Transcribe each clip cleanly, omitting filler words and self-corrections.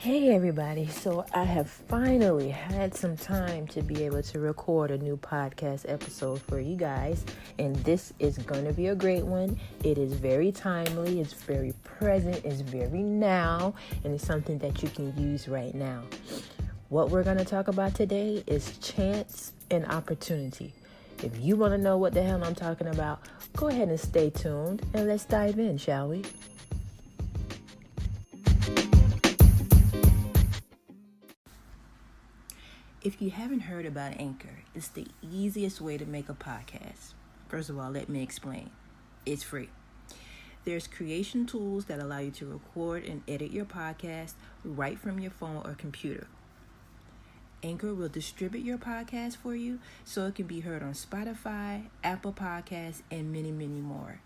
Hey everybody, so I have finally had some time to be able to record a new podcast episode for you guys, and this is going to be a great one. It is very timely, it's very present, it's very now, and it's something that you can use right now. What we're going to talk about today is chance and opportunity. If you want to know what the hell I'm talking about, go ahead and stay tuned and let's dive in, shall we? If you haven't heard about Anchor, it's the easiest way to make a podcast. First of all, let me explain. It's free. There's creation tools that allow you to record and edit your podcast right from your phone or computer. Anchor will distribute your podcast for you so it can be heard on Spotify, Apple Podcasts, and many, many more.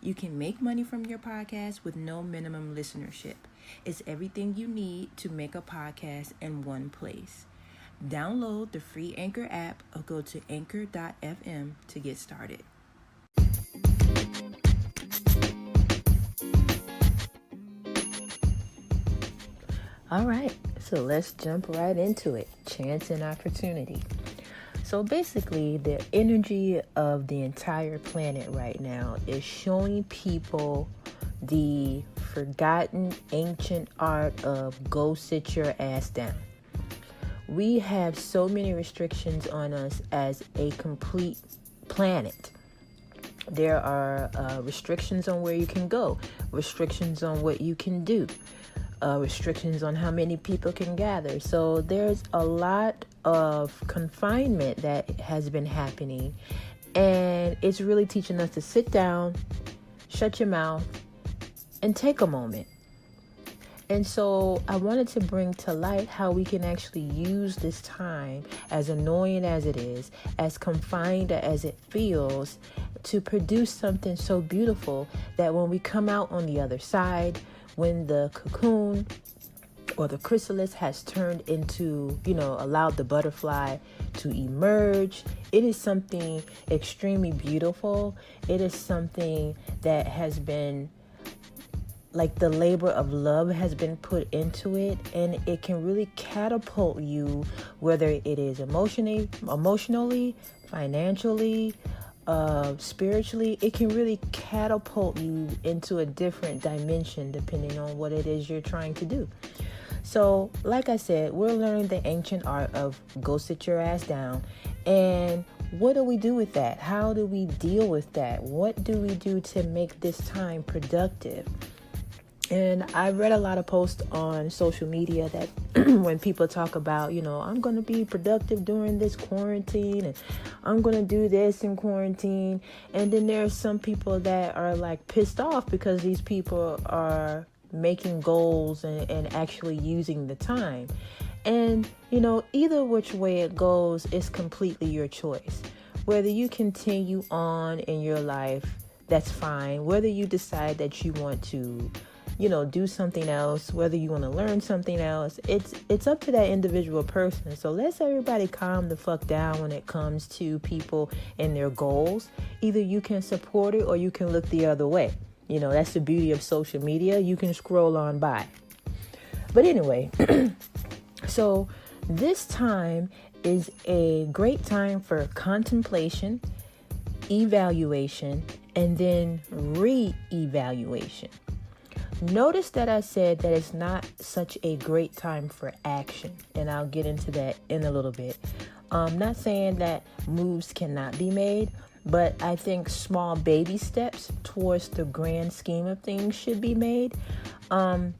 You can make money from your podcast with no minimum listenership. It's everything you need to make a podcast in one place. Download the free Anchor app or go to anchor.fm to get started. All right, so let's jump right into it. Chance and opportunity. So basically, the energy of the entire planet right now is showing people the forgotten ancient art of go sit your ass down. We have so many restrictions on us as a complete planet. There are restrictions on where you can go, restrictions on what you can do, restrictions on how many people can gather. So there's a lot of confinement that has been happening, and it's really teaching us to sit down, shut your mouth, and take a moment. And so I wanted to bring to light how we can actually use this time, as annoying as it is, as confined as it feels, to produce something so beautiful that when we come out on the other side, when the cocoon or the chrysalis has turned into, allowed the butterfly to emerge, it is something extremely beautiful. It is something that has been like the labor of love has been put into it, and it can really catapult you, whether it is emotionally, financially, spiritually. It can really catapult you into a different dimension depending on what it is you're trying to do. So, like I said, we're learning the ancient art of go sit your ass down. And what do we do with that? How do we deal with that? What do we do to make this time productive? And I read a lot of posts on social media that when people talk about, I'm going to be productive during this quarantine, and I'm going to do this in quarantine. And then there are some people that are like pissed off because these people are making goals and actually using the time. And, either which way it goes is completely your choice. Whether you continue on in your life, that's fine. Whether you decide that you want to do something else, whether you want to learn something else, it's up to that individual person. So let's everybody calm the fuck down when it comes to people and their goals. Either you can support it or you can look the other way. That's the beauty of social media. You can scroll on by. But anyway, so this time is a great time for contemplation, evaluation, and then re-evaluation. Notice that I said that it's not such a great time for action, and I'll get into that in a little bit. I'm not saying that moves cannot be made, but I think small baby steps towards the grand scheme of things should be made,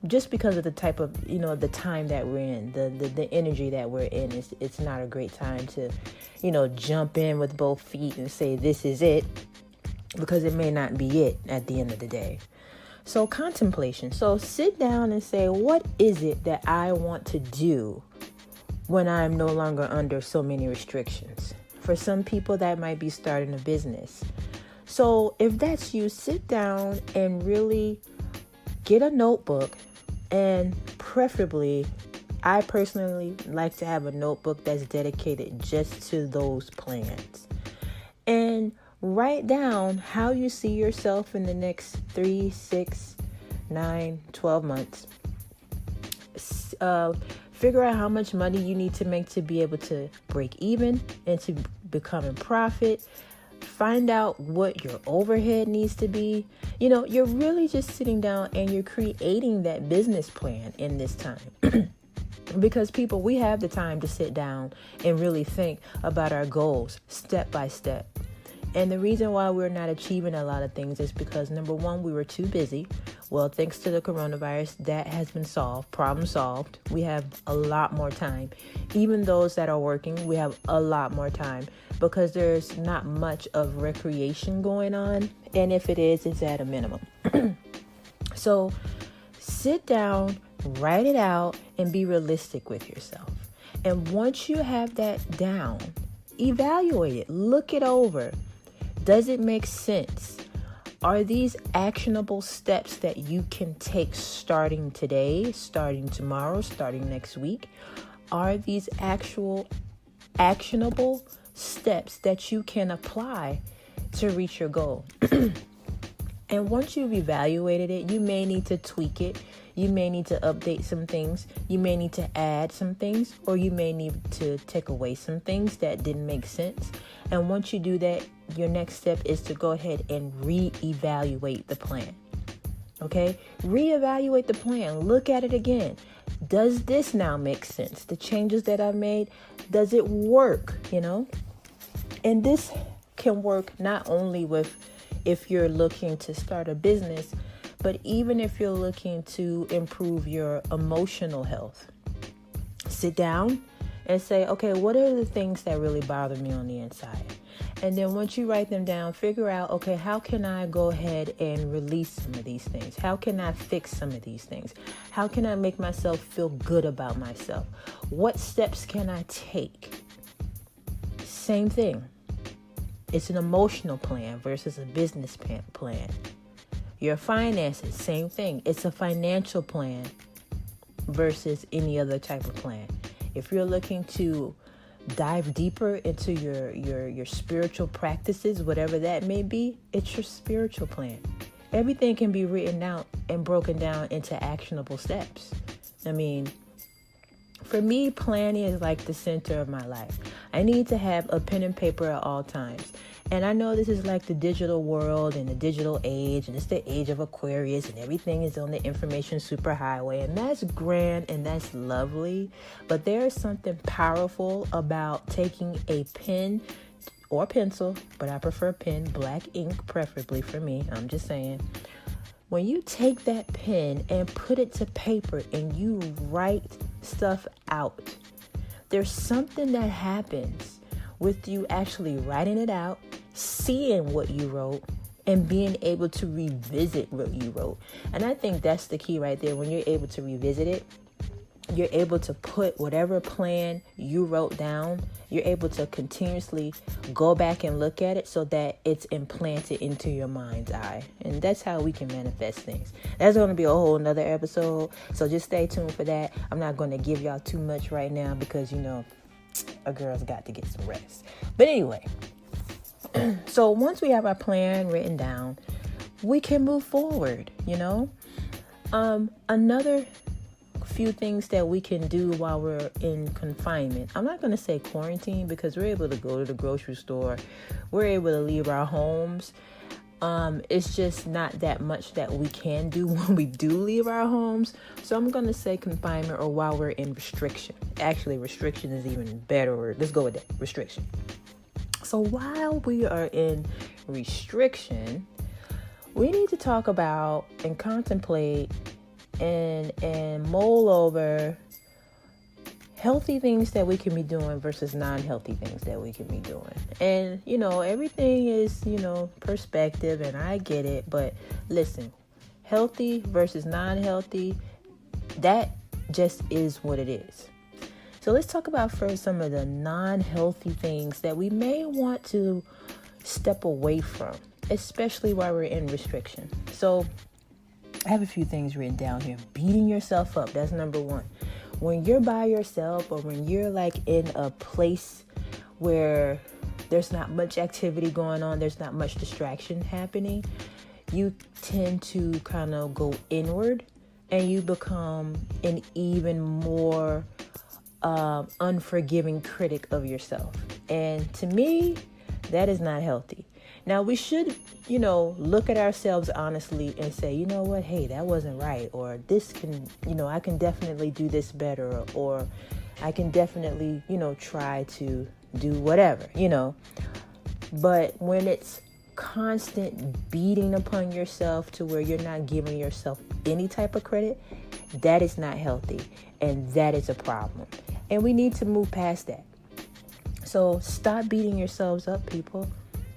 just because of the type of, the time that we're in, the energy that we're in. It's not a great time to, jump in with both feet and say this is it, because it may not be it at the end of the day. So contemplation. So sit down and say, what is it that I want to do when I'm no longer under so many restrictions? For some people, that might be starting a business. So if that's you, sit down and really get a notebook, and preferably, I personally like to have a notebook that's dedicated just to those plans. And write down how you see yourself in the next 3, 6, 9, 12 months. Figure out how much money you need to make to be able to break even and to become in profit. Find out what your overhead needs to be. You're really just sitting down and you're creating that business plan in this time. Because people, we have the time to sit down and really think about our goals step by step. And the reason why we're not achieving a lot of things is because, number one, we were too busy. Well, thanks to the coronavirus, that has been solved, problem solved. We have a lot more time. Even those that are working, we have a lot more time because there's not much of recreation going on. And if it is, it's at a minimum. So sit down, write it out, and be realistic with yourself. And once you have that down, evaluate it, look it over. Does it make sense? Are these actionable steps that you can take starting today, starting tomorrow, starting next week? Are these actual actionable steps that you can apply to reach your goal? And once you've evaluated it, you may need to tweak it. You may need to update some things. You may need to add some things, or you may need to take away some things that didn't make sense. And once you do that, your next step is to go ahead and reevaluate the plan. Okay? Reevaluate the plan. Look at it again. Does this now make sense? The changes that I've made, does it work? And this can work not only with if you're looking to start a business, but even if you're looking to improve your emotional health. Sit down and say, okay, what are the things that really bother me on the inside? And then once you write them down, figure out, okay, how can I go ahead and release some of these things? How can I fix some of these things? How can I make myself feel good about myself? What steps can I take? Same thing. It's an emotional plan versus a business plan. Your finances, same thing. It's a financial plan versus any other type of plan. If you're looking to dive deeper into your spiritual practices, whatever that may be, it's your spiritual plan. Everything can be written out and broken down into actionable steps. For me, planning is like the center of my life. I need to have a pen and paper at all times. And I know this is like the digital world and the digital age, and it's the age of Aquarius, and everything is on the information superhighway, and that's grand and that's lovely. But there is something powerful about taking a pen or pencil, but I prefer pen, black ink preferably for me. I'm just saying. When you take that pen and put it to paper and you write stuff out, there's something that happens with you actually writing it out, seeing what you wrote, and being able to revisit what you wrote. And I think that's the key right there. When you're able to revisit it, you're able to put whatever plan you wrote down, you're able to continuously go back and look at it so that it's implanted into your mind's eye. And that's how we can manifest things. That's going to be a whole nother episode. So just stay tuned for that. I'm not going to give y'all too much right now because, a girl's got to get some rest. But anyway, so once we have our plan written down, we can move forward, Another few things that we can do while we're in confinement. I'm not going to say quarantine because we're able to go to the grocery store. We're able to leave our homes. It's just not that much that we can do when we do leave our homes. So I'm going to say confinement or while we're in restriction. Actually, restriction is even better. Let's go with that. Restriction. So while we are in restriction, we need to talk about and contemplate and mull over healthy things that we can be doing versus non-healthy things that we can be doing. And, everything is, perspective, and I get it. But listen, healthy versus non-healthy, that just is what it is. So let's talk about first some of the non-healthy things that we may want to step away from, especially while we're in restriction. So I have a few things written down here. Beating yourself up. That's number one. When you're by yourself or when you're like in a place where there's not much activity going on, there's not much distraction happening, you tend to kind of go inward and you become an even more unforgiving critic of yourself. And to me, that is not healthy. Now, we should, look at ourselves honestly and say, you know what, hey, that wasn't right. Or this can, I can definitely do this better. Or I can definitely, try to do whatever, But when it's constant beating upon yourself to where you're not giving yourself any type of credit, that is not healthy. And that is a problem. And we need to move past that. So stop beating yourselves up, people.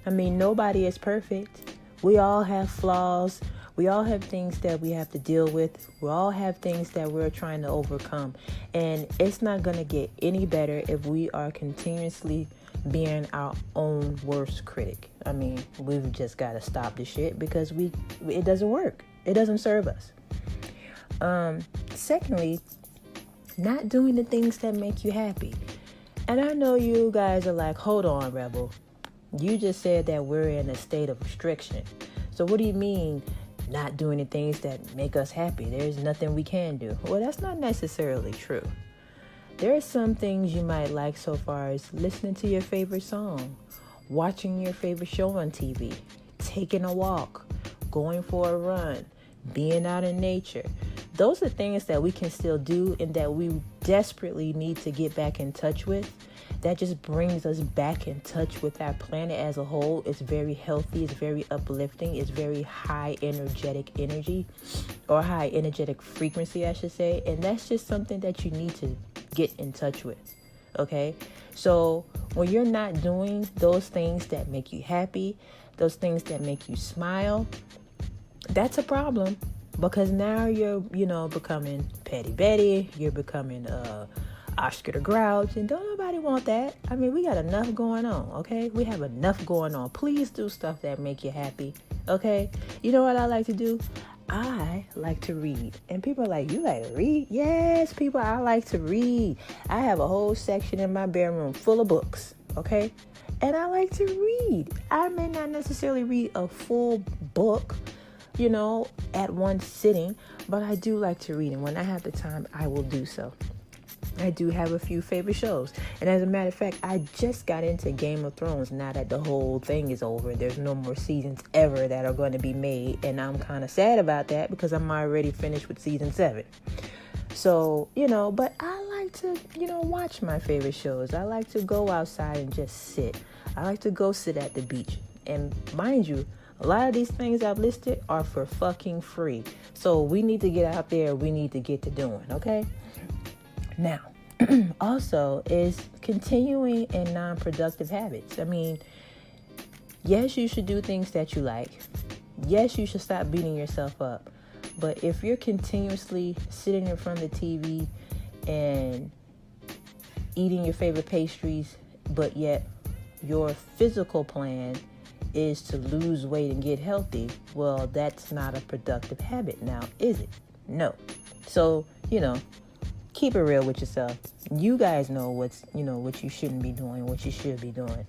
I mean, nobody is perfect. We all have flaws. We all have things that we have to deal with. We all have things that we're trying to overcome. And it's not going to get any better if we are continuously being our own worst critic. I mean, we've just got to stop the shit because it doesn't work. It doesn't serve us. Secondly, not doing the things that make you happy. And I know you guys are like, hold on, Rebel. You just said that we're in a state of restriction. So what do you mean not doing the things that make us happy? There's nothing we can do. Well, that's not necessarily true. There are some things you might like so far as listening to your favorite song, watching your favorite show on TV, taking a walk, going for a run, being out in nature. Those are things that we can still do and that we desperately need to get back in touch with. That just brings us back in touch with our planet as a whole. It's very healthy. It's very uplifting. It's very high energetic energy, or high energetic frequency, I should say. And that's just something that you need to get in touch with. Okay? So when you're not doing those things that make you happy, those things that make you smile, that's a problem. Because now you're, becoming Petty Betty. You're becoming Oscar the Grouch. And don't nobody want that. I mean, we got enough going on, okay? We have enough going on. Please do stuff that make you happy, okay? You know what I like to do? I like to read. And people are like, you like to read? Yes, people, I like to read. I have a whole section in my bedroom full of books, okay? And I like to read. I may not necessarily read a full book, at one sitting, but I do like to read, and when I have the time, I will do so. I do have a few favorite shows, and as a matter of fact, I just got into Game of Thrones. Now that the whole thing is over, there's no more seasons ever that are going to be made, and I'm kind of sad about that because I'm already finished with season 7. So, but I like to, watch my favorite shows. I like to go outside and just sit. I like to go sit at the beach, and mind you, a lot of these things I've listed are for fucking free. So we need to get out there. We need to get to doing, okay? Now, also is continuing in non-productive habits. I mean, yes, you should do things that you like. Yes, you should stop beating yourself up. But if you're continuously sitting in front of the TV and eating your favorite pastries, but yet your physical plan is to lose weight and get healthy, well, that's not a productive habit now, is it? No. So, keep it real with yourself. You guys know what you shouldn't be doing, what you should be doing.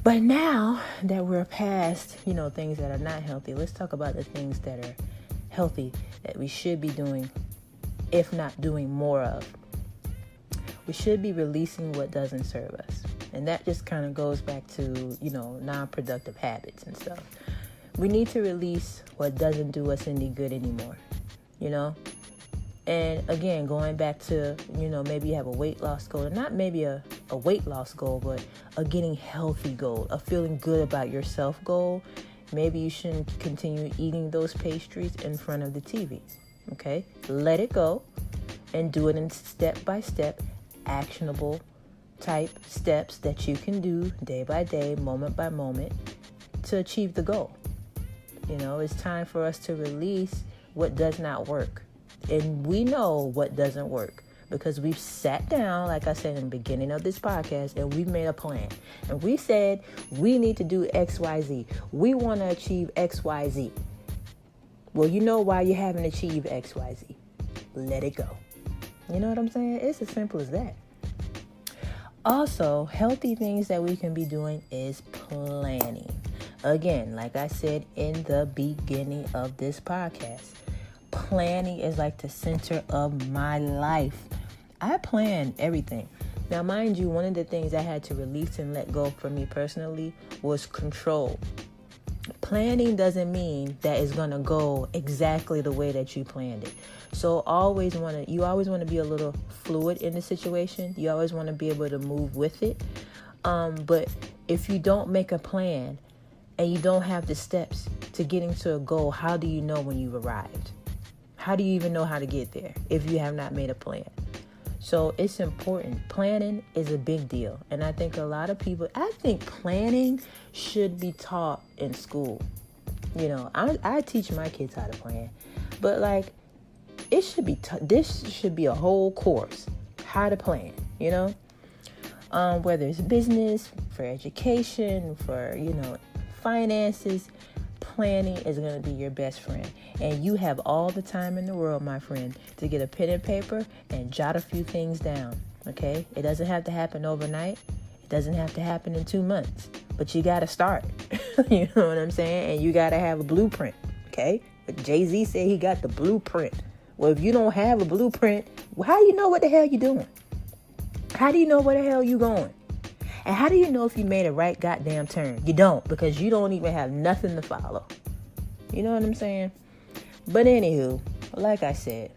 But now that we're past, things that are not healthy, let's talk about the things that are healthy that we should be doing, if not doing more of. We should be releasing what doesn't serve us. And that just kind of goes back to, non-productive habits and stuff. We need to release what doesn't do us any good anymore, And again, going back to, maybe you have a weight loss goal, and not maybe a weight loss goal, but a getting healthy goal, a feeling good about yourself goal. Maybe you shouldn't continue eating those pastries in front of the TV, okay? Let it go and do it in step-by-step, actionable type steps that you can do day by day, moment by moment to achieve the goal. It's time for us to release what does not work. And we know what doesn't work because we've sat down, like I said in the beginning of this podcast, and we've made a plan. And we said we need to do X, Y, Z. We want to achieve X, Y, Z. Well, you know why you haven't achieved X, Y, Z. Let it go. You know what I'm saying? It's as simple as that. Also, healthy things that we can be doing is planning. Again, like I said in the beginning of this podcast, planning is like the center of my life. I plan everything. Now, mind you, one of the things I had to release and let go for me personally was control. Planning doesn't mean that it's going to go exactly the way that you planned it. So you always want to be a little fluid in the situation. You always want to be able to move with it. But if you don't make a plan and you don't have the steps to getting to a goal, how do you know when you've arrived? How do you even know how to get there if you have not made a plan? So it's important. Planning is a big deal. And I think I think planning should be taught in school. I teach my kids how to plan. But it should be, this should be a whole course, how to plan, whether it's business, for education, for, finances. Planning is going to be your best friend. And you have all the time in the world, my friend, to get a pen and paper and jot a few things down. Okay? It doesn't have to happen overnight. It doesn't have to happen in 2 months. But you got to start. You know what I'm saying? And you got to have a blueprint. Okay? But Jay-Z said he got the blueprint. Well, if you don't have a blueprint, how do you know what the hell you're doing? How do you know where the hell you going? And how do you know if you made a right goddamn turn? You don't, because you don't even have nothing to follow. You know what I'm saying? But anywho, like I said,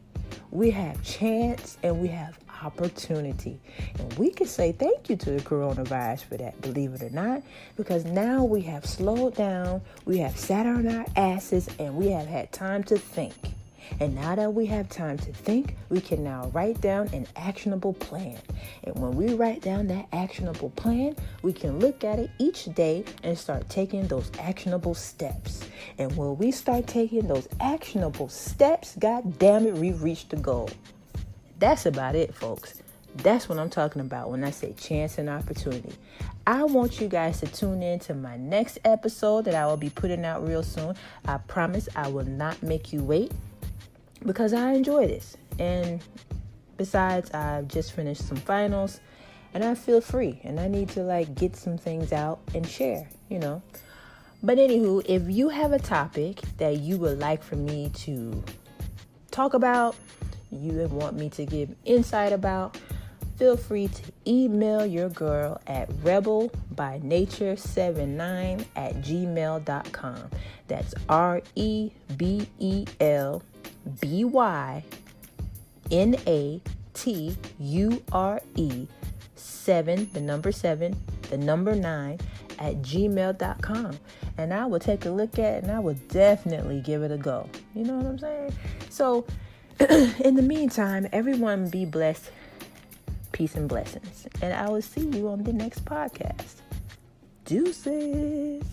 we have chance and we have opportunity. And we can say thank you to the coronavirus for that, believe it or not, because now we have slowed down, we have sat on our asses, and we have had time to think. And now that we have time to think, we can now write down an actionable plan. And when we write down that actionable plan, we can look at it each day and start taking those actionable steps. And when we start taking those actionable steps, God damn it, we've reached the goal. That's about it, folks. That's what I'm talking about when I say chance and opportunity. I want you guys to tune in to my next episode that I will be putting out real soon. I promise I will not make you wait, because I enjoy this. And besides, I've just finished some finals and I feel free and I need to get some things out and share, But anywho, if you have a topic that you would like for me to talk about, you would want me to give insight about, feel free to email your girl at rebelbynature79@gmail.com. That's REBELBYNATURE7 and I will take a look at it and I will definitely give it a go. You know what I'm saying? So in the meantime, everyone be blessed. Peace and blessings. And I will see you on the next podcast. Deuces.